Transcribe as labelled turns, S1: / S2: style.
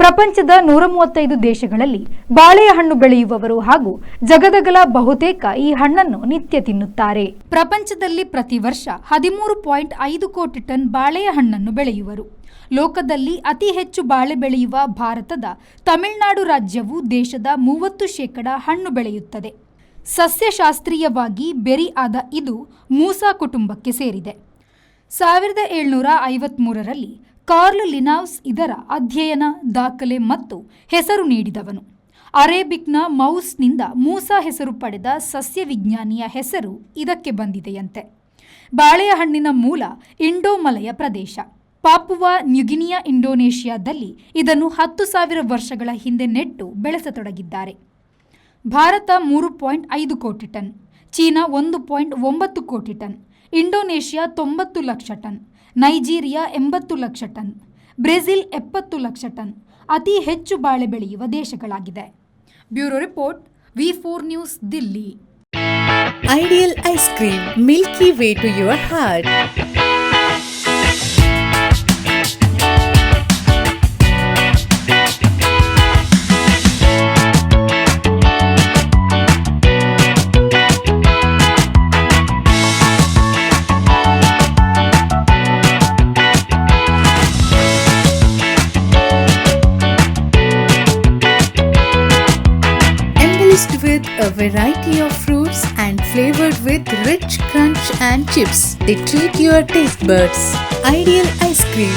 S1: ಪ್ರಪಂಚದ 135 ದೇಶಗಳಲ್ಲಿ ಬಾಳೆಹಣ್ಣು ಬೆಳೆಯುವವರು ಹಾಗೂ ಜಗದಗಲ ಬಹುತೇಕ ಈ ಹಣ್ಣನ್ನು ನಿತ್ಯ ತಿನ್ನುತ್ತಾರೆ. ಪ್ರಪಂಚದಲ್ಲಿ ಪ್ರತಿ ವರ್ಷ 13.5 ಕೋಟಿ ಟನ್ ಬಾಳೆಹಣ್ಣನ್ನು ಬೆಳೆಯುವರು. ಲೋಕದಲ್ಲಿ ಅತಿ ಹೆಚ್ಚು ಬಾಳೆ ಬೆಳೆಯುವ ಭಾರತದ ತಮಿಳುನಾಡು ರಾಜ್ಯವು ದೇಶದ 30% ಹಣ್ಣು ಬೆಳೆಯುತ್ತದೆ. ಸಸ್ಯಶಾಸ್ತ್ರೀಯವಾಗಿ ಬೆರಿ ಆದ ಇದು ಮೂಸಾ ಕುಟುಂಬಕ್ಕೆ ಸೇರಿದೆ. 1753ರಲ್ಲಿ ಕಾರ್ಲ್ ಲಿನಾವ್ಸ್ ಇದರ ಅಧ್ಯಯನ, ದಾಖಲೆ ಮತ್ತು ಹೆಸರು ನೀಡಿದವನು. ಅರೇಬಿಕ್ನ ಮೌಸ್ನಿಂದ ಮೂಸಾ ಹೆಸರು ಪಡೆದ ಸಸ್ಯವಿಜ್ಞಾನಿಯ ಹೆಸರು ಇದಕ್ಕೆ ಬಂದಿದೆಯಂತೆ. ಬಾಳೆಹಣ್ಣಿನ ಮೂಲ ಇಂಡೋಮಲಯ ಪ್ರದೇಶ, ಪಾಪುವಾ ನ್ಯೂಗಿನಿಯಾ, ಇಂಡೋನೇಷಿಯಾದಲ್ಲಿ ಇದನ್ನು 10,000 ವರ್ಷಗಳ ಹಿಂದೆ ನೆಟ್ಟು ಬೆಳೆಸತೊಡಗಿದ್ದಾರೆ. ಭಾರತ 3.5 ಕೋಟಿ ಟನ್, ಚೀನಾ 1.9 ಕೋಟಿ ton, Indonesia 90 lakh ton, Nigeria 80 lakh ton, Brazil 70 lakh ton ಅತಿ ಹೆಚ್ಚು ಬಾಳೆ ಬೆಳೆಯುವ ದೇಶಗಳಾಗಿದೆ. Bureau report, V4 news, Delhi.
S2: Ideal ice cream, milky way to your heart. With a variety of fruits and flavored with rich crunch and chips, they treat your taste buds. Ideal ice cream.